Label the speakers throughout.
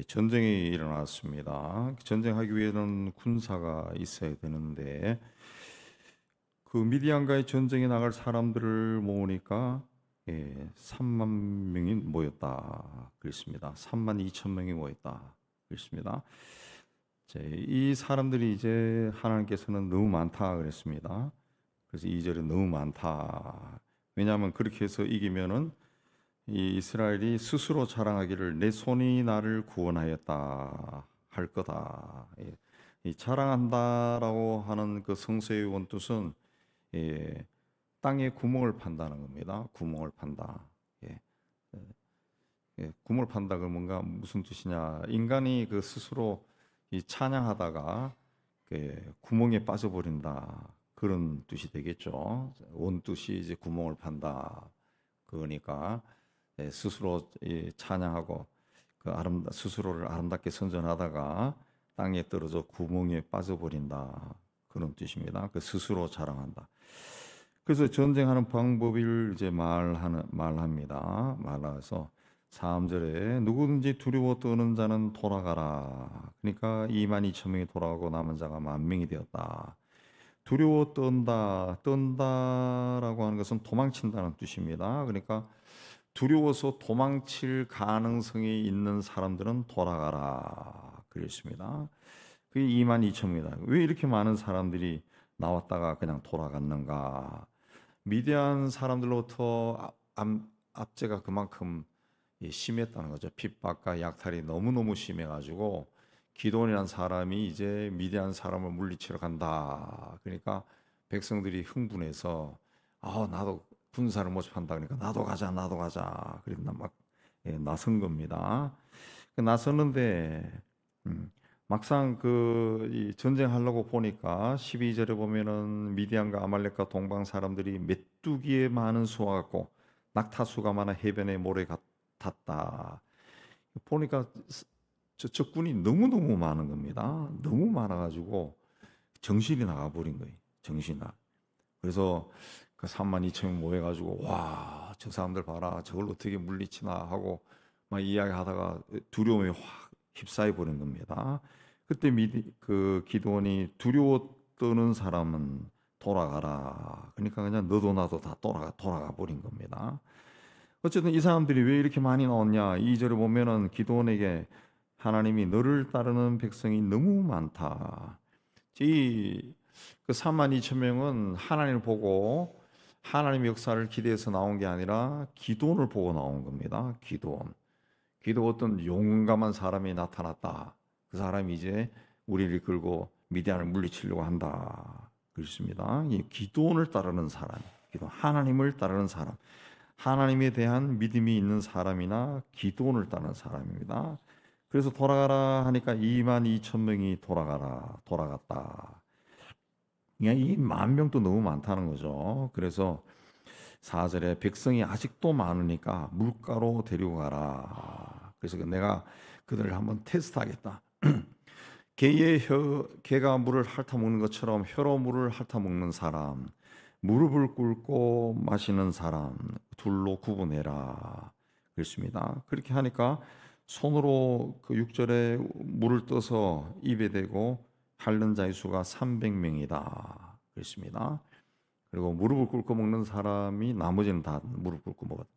Speaker 1: 전쟁이 일어났습니다. 전쟁하기 위해서는 군사가 있어야 되는데 그 미디안과의 전쟁에 나갈 사람들을 모으니까 3만 명이 모였다 그랬습니다. 3만 2천 명이 모였다 그랬습니다. 이 사람들이 이제 하나님께서는 너무 많다 그랬습니다. 그래서 2절에 너무 많다. 왜냐하면 그렇게 해서 이기면은 이 이스라엘이 스스로 자랑하기를 내 손이 나를 구원하였다 할 거다. 이 자랑한다라고 하는 그 성서의 원뜻은 땅에 구멍을 판다는 겁니다. 구멍을 판다. 예, 구멍을 판다 그 뭔가 무슨 뜻이냐? 인간이 그 스스로 이 찬양하다가 구멍에 빠져버린다 그런 뜻이 되겠죠. 원뜻이 이제 구멍을 판다. 그러니까 스스로 찬양하고 스스로를 아름답게 선전하다가 땅에 떨어져 구멍에 빠져버린다 그런 뜻입니다. 그 스스로 자랑한다. 그래서 전쟁하는 방법을 이제 말합니다. 말해서 3절에 누구든지 두려워 떠는 자는 돌아가라. 그러니까 2만 2천 명이 돌아가고 남은 자가 1만 명이 되었다. 두려워 떤다라고 하는 것은 도망친다는 뜻입니다. 그러니까 두려워서 도망칠 가능성이 있는 사람들은 돌아가라 그랬습니다. 그게 2만 2천 명이다. 왜 이렇게 많은 사람들이 나왔다가 그냥 돌아갔는가? 미디안 사람들로부터 압제가 그만큼 심했다는 거죠. 핍박과 약탈이 너무너무 심해가지고 기드온이라는 사람이 이제 미디안 사람을 물리치러 간다. 그러니까 백성들이 흥분해서 나도 군사를 모집한다. 그러니까 나도 가자. 그래서 막 나선 겁니다. 나섰는데 막상 이 전쟁하려고 보니까 12절에 보면은 미디안과 아말렉과 동방 사람들이 메뚜기에 많은 수와 같고 낙타수가 많아 해변의 모래 같았다. 보니까 적군이 너무너무 많은 겁니다. 너무 많아가지고 정신이 나가버린 거예요. 정신이 나. 그래서 그 3만 2천 명 모여가지고 와, 저 사람들 봐라. 저걸 어떻게 물리치나 하고 막 이야기하다가 두려움에 확 휩싸여 버린 겁니다. 그때 기드온이 두려워 떠는 사람은 돌아가라. 그러니까 그냥 너도 나도 다 돌아가 버린 겁니다. 어쨌든 이 사람들이 왜 이렇게 많이 나왔냐? 2절에 보면은 기드온에게 하나님이 너를 따르는 백성이 너무 많다. 그 3만 2천 명은 하나님을 보고 하나님의 역사를 기대해서 나온 게 아니라 기드온을 보고 나온 겁니다. 기드온 어떤 용감한 사람이 나타났다. 그 사람이 이제 우리를 끌고 미디안을 물리치려고 한다. 그렇습니다. 이 기드온을 따르는 사람, 하나님을 따르는 사람, 하나님에 대한 믿음이 있는 사람이나 기드온을 따르는 사람입니다. 그래서 돌아가라 하니까 2만 2천 명이 돌아갔다. 그냥 이 1만 명도 너무 많다는 거죠. 그래서 4절에 백성이 아직도 많으니까 물가로 데리고 가라. 그래서 내가 그들을 한번 테스트하겠다. 개가 물을 핥아먹는 것처럼 혀로 물을 핥아먹는 사람, 무릎을 꿇고 마시는 사람 둘로 구분해라. 그랬습니다. 그렇게 하니까 손으로 그 6절에 물을 떠서 입에 대고 핥는 자의 수가 300명이다. 그랬습니다. 그리고 무릎을 꿇고 먹는 사람이 나머지는 다 무릎 꿇고 먹었다.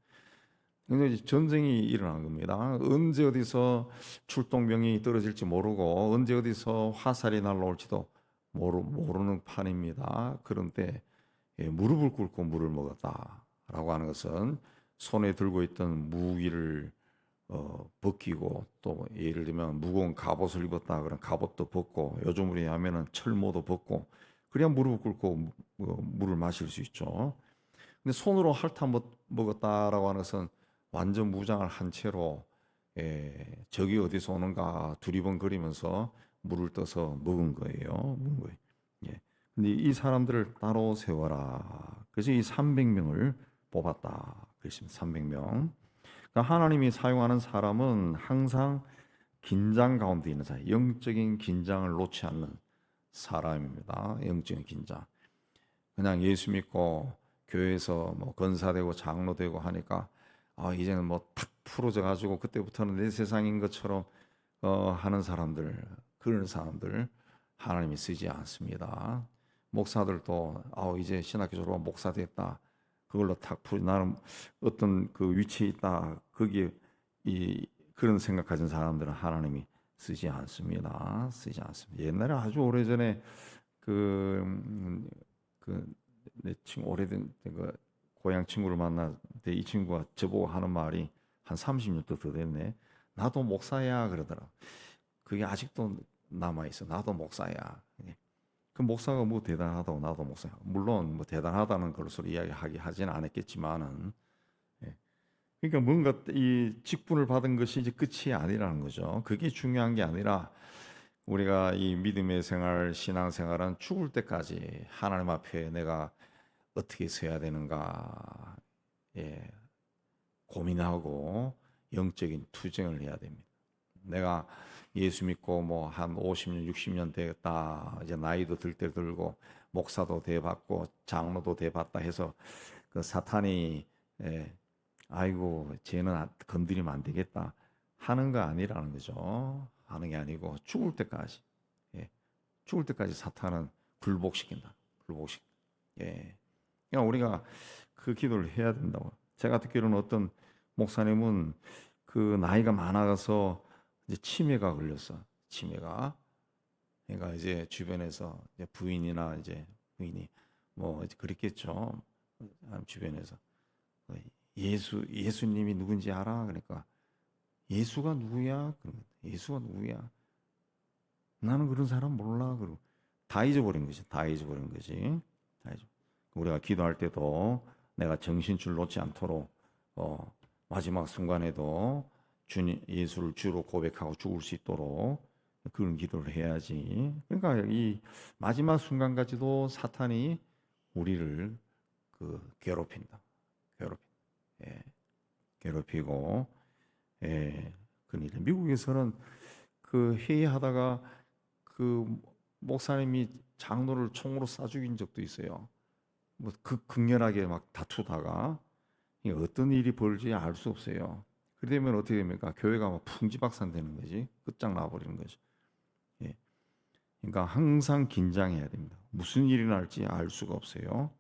Speaker 1: 근데 전쟁이 일어난 겁니다. 언제 어디서 출동병이 떨어질지 모르고 언제 어디서 화살이 날라올지도 모르는 판입니다. 그런데 무릎을 꿇고 물을 먹었다라고 하는 것은 손에 들고 있던 무기를 벗기고 또 예를 들면 무거운 갑옷을 입었다 그런 갑옷도 벗고 요즘으로 하면은 철모도 벗고 그래야 무릎을 꿇고 물을 마실 수 있죠. 근데 손으로 핥아 먹었다라고 하는 것은 완전 무장을 한 채로 적이 어디서 오는가 두리번거리면서 물을 떠서 먹은 거예요. 예. 근데 이 사람들을 따로 세워라. 그래서 이 300명을 뽑았다. 그랬습니다. 300명. 그러니까 하나님이 사용하는 사람은 항상 긴장 가운데 있는 사람, 영적인 긴장을 놓지 않는 사람입니다. 영적인 긴장. 그냥 예수 믿고 교회에서 뭐 권사되고 장로되고 하니까 이제는 뭐 탁 풀어져 가지고 그때부터는 내 세상인 것처럼 하는 사람들, 그런 사람들 하나님이 쓰지 않습니다. 목사들도 이제 신학교 졸업하고 목사 됐다. 그걸로 탁 나는 어떤 그 위치에 있다. 거기에 그런 생각 가진 사람들은 하나님이 쓰지 않습니다. 쓰지 않습니다. 옛날에 아주 오래전에 내 친구 오래된 그 고향 친구를 만났는데 이 친구가 저보고 하는 말이 한 30년도 더 됐네. 나도 목사야 그러더라. 그게 아직도 남아 있어. 나도 목사야. 그 목사가 뭐 대단하다고 나도 목사야. 물론 뭐 대단하다는 것으로 하진 않았겠지만은 그러니까 뭔가 이 직분을 받은 것이 이제 끝이 아니라는 거죠. 그게 중요한 게 아니라 우리가 이 믿음의 생활, 신앙 생활은 죽을 때까지 하나님 앞에 내가 어떻게 서야 되는가 고민하고 영적인 투쟁을 해야 됩니다. 내가 예수 믿고 뭐 한 50년, 60년 되겠다. 이제 나이도 들 때 들고 목사도 대받고 장로도 대받다 해서 그 사탄이 아이고 쟤는 건드리면 안 되겠다 하는 거 아니라는 거죠. 하는 게 아니고 죽을 때까지 죽을 때까지 사탄은 굴복시킨다. 굴복시킨다. 그러니까 우리가 그 기도를 해야 된다고. 제가 듣기로는 어떤 목사님은 그 나이가 많아서 이제 치매가 걸렸어. 치매가. 그러니까 이제 주변에서 이제 부인이나 이제 부인이 뭐 이제 그랬겠죠. 주변에서 예수님이 누군지 알아? 그러니까 예수가 누구야? 예수가 누구야? 나는 그런 사람 몰라. 그러고 다 잊어버린 거지. 다 잊어버린 거지. 우리가 기도할 때도 내가 정신줄 놓지 않도록 마지막 순간에도 주님 예수를 주로 고백하고 죽을 수 있도록 그런 기도를 해야지. 그러니까 이 마지막 순간까지도 사탄이 우리를 괴롭힌다. 괴롭히고 그러니까 미국에서는 그 회의하다가 그 목사님이 장로를 총으로 쏴 죽인 적도 있어요. 뭐 극렬하게 막 다투다가 어떤 일이 벌어질지 알 수 없어요. 그러면 어떻게 됩니까? 교회가 막 풍지박산되는 거지. 끝장나 버리는 거죠. 그러니까 항상 긴장해야 됩니다. 무슨 일이 날지 알 수가 없어요.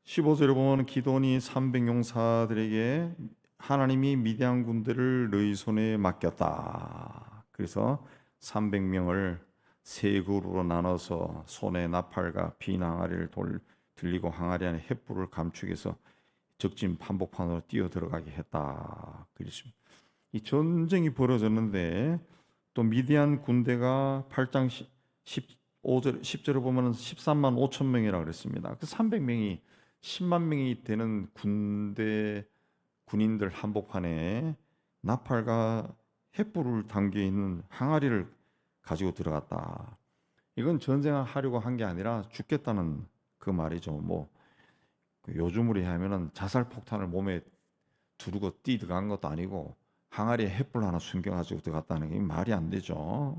Speaker 1: 15절에 보면 기돈이 300용사들에게 하나님이 미디안 군대를 너희 손에 맡겼다. 그래서 300명을 세 그루로 나눠서 손에 나팔과 빈 항아리를 들리고 항아리 안에 횃불을 감축해서 적진 한복판으로 뛰어 들어가게 했다. 그렇습니다. 이 전쟁이 벌어졌는데 또 미디안 군대가 8장 15절 10절에 보면은 13만 5천 명이라고 그랬습니다. 그 300명이 10만 명이 되는 군인들 한복판에 나팔과 횃불을 담겨 있는 항아리를 가지고 들어갔다. 이건 전쟁을 하려고 한 게 아니라 죽겠다는 그 말이죠. 뭐 요즘으로 하면은 자살 폭탄을 몸에 두르고 뛰어간 것도 아니고 항아리에 횃불 하나 숨겨가지고 들어갔다는 게 말이 안 되죠.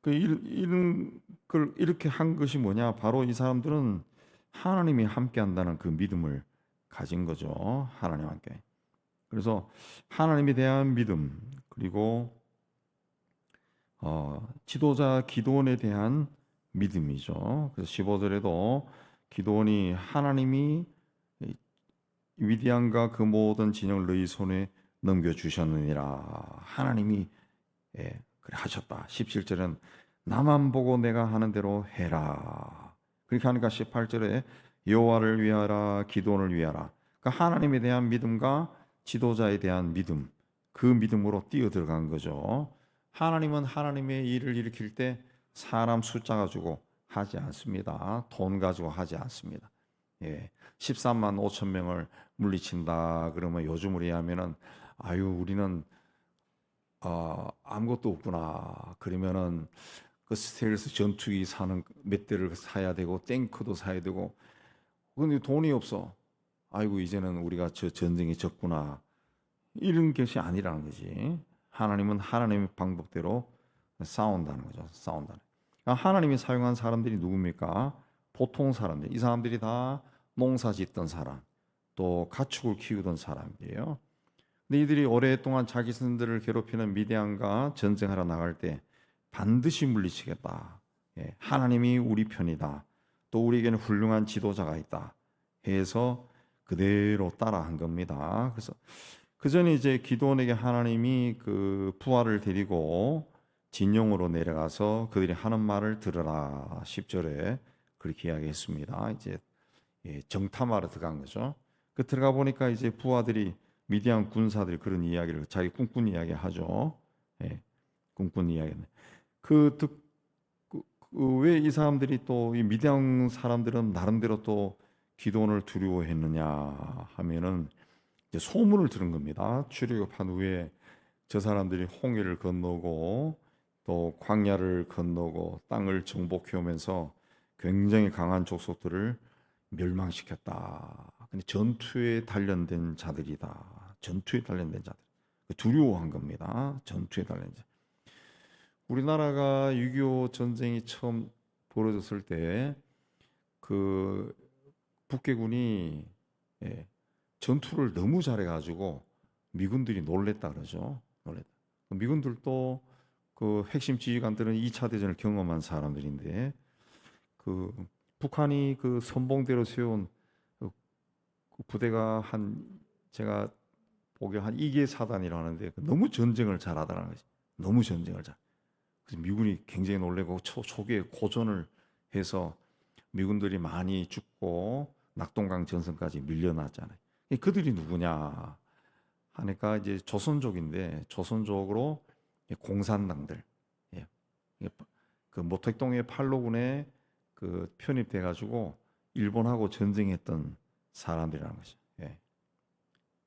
Speaker 1: 이런 걸 이렇게 한 것이 뭐냐? 바로 이 사람들은 하나님이 함께한다는 그 믿음을 가진 거죠. 하나님 함께. 그래서 하나님에 대한 믿음 그리고 지도자 기도원에 대한 믿음이죠. 그래서 15절에도 기도원이 하나님이 미디안과 그 모든 진영을 너희 손에 넘겨주셨느니라. 하나님이 그래 하셨다. 17절은 나만 보고 내가 하는 대로 해라. 그렇게 하니까 18절에 여호와를 위하라 기도원을 위하라. 그러니까 하나님에 대한 믿음과 지도자에 대한 믿음 그 믿음으로 뛰어 들어간 거죠. 하나님은 하나님의 일을 일으킬 때 사람 숫자 가지고 하지 않습니다. 돈 가지고 하지 않습니다. 13만 5천 명을 물리친다 그러면 요즘으로 하면은 우리는 아무것도 없구나. 그러면은 그 스텔스 전투기 사는 몇 대를 사야 되고 탱크도 사야 되고 근데 돈이 없어. 이제는 우리가 저 전쟁이 졌구나. 이런 것이 아니라는 거지. 하나님은 하나님의 방법대로 싸운다는 거죠. 싸운다는. 그러니까 하나님이 사용한 사람들이 누굽니까? 보통 사람들. 이 사람들이 다 농사 짓던 사람, 또 가축을 키우던 사람이에요. 근데 이들이 오랫동안 자기 신들을 괴롭히는 미디안과 전쟁하러 나갈 때 반드시 물리치겠다. 예, 하나님이 우리 편이다. 또 우리에게는 훌륭한 지도자가 있다. 해서 그대로 따라한 겁니다. 그래서 그 전에 이제 기드온에게 하나님이 그 부하를 데리고 진영으로 내려가서 그들이 하는 말을 들으라. 10절에 그렇게 이야기했습니다. 이제 정탐하러 들어간 거죠. 그 들어가 보니까 이제 부하들이 미디안 군사들이 그런 이야기를 자기 꿈꾼 이야기 하죠. 예, 꿈꾼 이야기는 왜 이 사람들이 또 이 미디안 사람들은 나름대로 또 기드온을 두려워했느냐 하면은 이제 소문을 들은 겁니다. 출애굽한 후에 저 사람들이 홍해를 건너고 또 광야를 건너고 땅을 정복해 오면서 굉장히 강한 족속들을 멸망시켰다. 근데 전투에 단련된 자들이다. 전투에 단련된 자들. 두려워한 겁니다. 전투에 단련된 자. 우리나라가 6.25 전쟁이 처음 벌어졌을 때 그 북괴군이 전투를 너무 잘해가지고 미군들이 놀랬다 그러죠. 놀랬다. 미군들도 그 핵심 지휘관들은 2차 대전을 경험한 사람들인데 그 북한이 그 선봉대로 세운 그 부대가 제가 보기에 한 2개 사단이라는데 너무 전쟁을 잘하더라는 거지. 너무 전쟁을 잘. 그래서 미군이 굉장히 놀래고 초기에 고전을 해서 미군들이 많이 죽고 낙동강 전선까지 밀려났잖아요. 그들이 누구냐 하니까 이제 조선족인데 조선족으로 공산당들, 그 모택동의 팔로군에 그 편입돼 가지고 일본하고 전쟁했던 사람들이라는 거죠.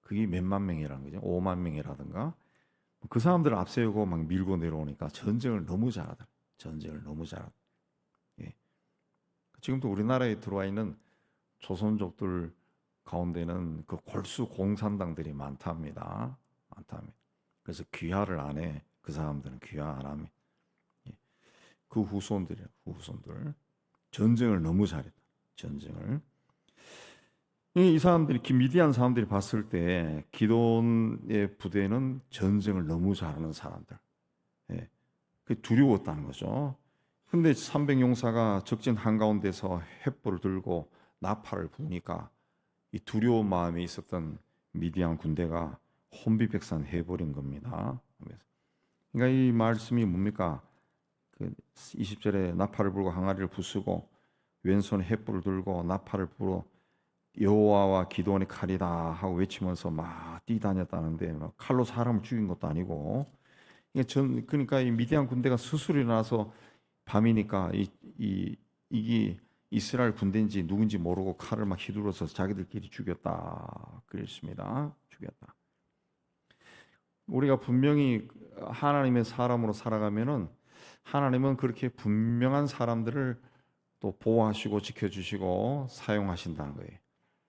Speaker 1: 그게 몇만 명이라는 거죠. 5만 명이라든가 그 사람들을 앞세우고 막 밀고 내려오니까 전쟁을 너무 잘하더라. 전쟁을 너무 잘하더라. 지금도 우리나라에 들어와 있는 조선족들 가운데는 그 골수 공산당들이 많답니다. 많답니다. 그래서 귀화를 안 해. 그 사람들은 귀화 안 합니다. 그 후손들이에요. 후손들. 전쟁을 너무 잘했다. 전쟁을. 이 사람들이 미디안 사람들이 봤을 때 기돈의 부대는 전쟁을 너무 잘하는 사람들. 그 두려웠다는 거죠. 근데 300용사가 적진 한가운데서 횃불을 들고 나팔을 부니까 이 두려운 마음에 있었던 미디안 군대가 혼비백산 해버린 겁니다. 그러니까 이 말씀이 뭡니까? 그 20절에 나팔을 불고 항아리를 부수고 왼손에 횃불을 들고 나팔을 불어 여호와와 기드온의 칼이다 하고 외치면서 막 뛰다녔다는데 막 칼로 사람을 죽인 것도 아니고 그러니까 이 미디안 군대가 스스로 일어나서 밤이니까 이게 이스라엘 군대인지 누군지 모르고 칼을 막 휘둘러서 자기들끼리 죽였다 그랬습니다. 죽였다. 우리가 분명히 하나님의 사람으로 살아가면은 하나님은 그렇게 분명한 사람들을 또 보호하시고 지켜주시고 사용하신다는 거예요.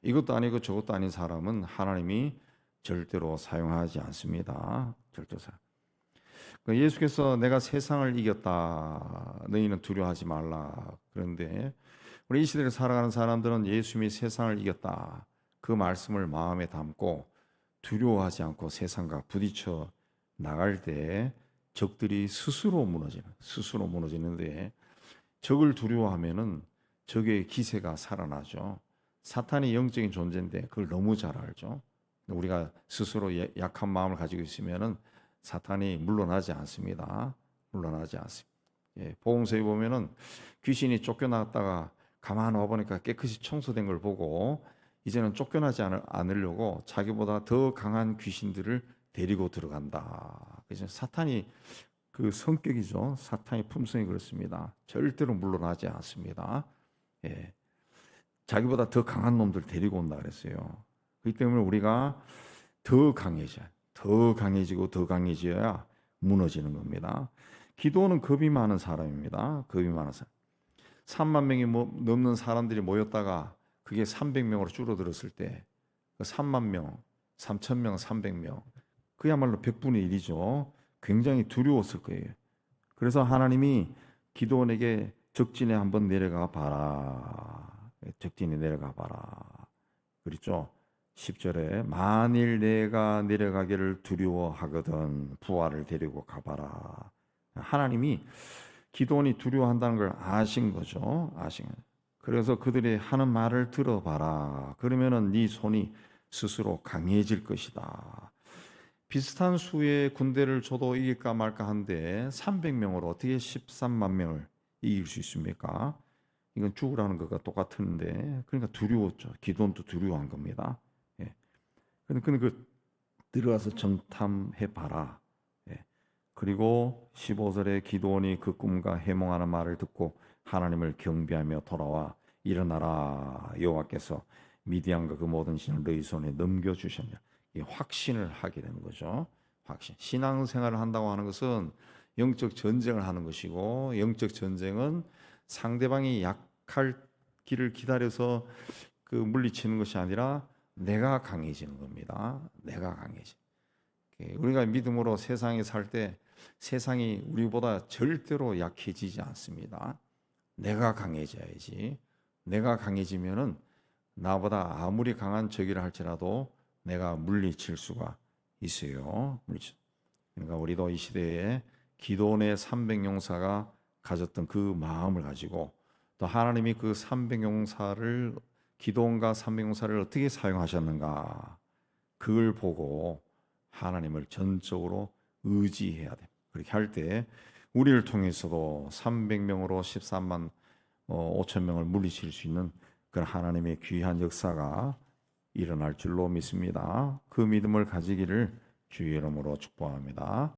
Speaker 1: 이것도 아니고 저것도 아닌 사람은 하나님이 절대로 사용하지 않습니다. 절대로 사용. 예수께서 내가 세상을 이겼다. 너희는 두려워하지 말라. 그런데 우리 이 시대를 살아가는 사람들은 예수님이 세상을 이겼다. 그 말씀을 마음에 담고 두려워하지 않고 세상과 부딪혀 나갈 때 적들이 스스로 무너지는데 적을 두려워하면은 적의 기세가 살아나죠. 사탄이 영적인 존재인데 그걸 너무 잘 알죠. 우리가 스스로 약한 마음을 가지고 있으면은 사탄이 물러나지 않습니다. 물러나지 않습니다. 복음서에 보면은 귀신이 쫓겨났다가 가만 와 보니까 깨끗이 청소된 걸 보고 이제는 쫓겨나지 않으려고 자기보다 더 강한 귀신들을 데리고 들어간다. 그래서 사탄이 그 성격이죠. 사탄의 품성이 그렇습니다. 절대로 물러나지 않습니다. 자기보다 더 강한 놈들 데리고 온다 그랬어요. 그렇기 때문에 우리가 더 강해지고 더 강해져야 무너지는 겁니다. 기도는 겁이 많은 사람입니다. 겁이 많은 사람. 3만 명이 넘는 사람들이 모였다가 그게 300명으로 줄어들었을 때 3만 명, 3천 명, 300명 그야말로 100분의 1이죠. 굉장히 두려웠을 거예요. 그래서 하나님이 기드온에게 적진에 한번 내려가 봐라. 적진에 내려가 봐라. 그랬죠. 10절에 만일 내가 내려가기를 두려워하거든 부하를 데리고 가봐라. 하나님이 기도원이 두려워한다는 걸 아신 거죠. 아신 거예요. 그래서 그들이 하는 말을 들어봐라. 그러면은 네 손이 스스로 강해질 것이다. 비슷한 수의 군대를 줘도 이길까 말까 한데 300명으로 어떻게 13만 명을 이길 수 있습니까? 이건 죽으라는 것과 똑같은데 그러니까 두려웠죠. 기도원도 두려워한 겁니다. 예. 근데 그 들어가서 정탐해 봐라. 예. 그리고 15절에 기도원이 그 꿈과 해몽하는 말을 듣고 하나님을 경배하며 돌아와 일어나라 여호와께서 미디안과 그 모든 신을 너희 손에 넘겨주셨냐. 이 확신을 하게 되는 거죠. 확신. 신앙생활을 한다고 하는 것은 영적 전쟁을 하는 것이고 영적 전쟁은 상대방이 약할 길을 기다려서 그 물리치는 것이 아니라 내가 강해지는 겁니다. 내가 강해지. 우리가 믿음으로 세상에 살 때 세상이 우리보다 절대로 약해지지 않습니다. 내가 강해져야지. 내가 강해지면은 나보다 아무리 강한 적이라 할지라도 내가 물리칠 수가 있어요. 그러니까 우리도 이 시대에 기도원의 300용사가 가졌던 그 마음을 가지고 또 하나님이 그 300용사를 기도원과 300용사를 어떻게 사용하셨는가 그걸 보고 하나님을 전적으로 의지해야 돼. 그렇게 할 때 우리를 통해서도 300명으로 13만 5천 명을 물리칠 수 있는 그런 하나님의 귀한 역사가 일어날 줄로 믿습니다. 그 믿음을 가지기를 주의 이름으로 축복합니다.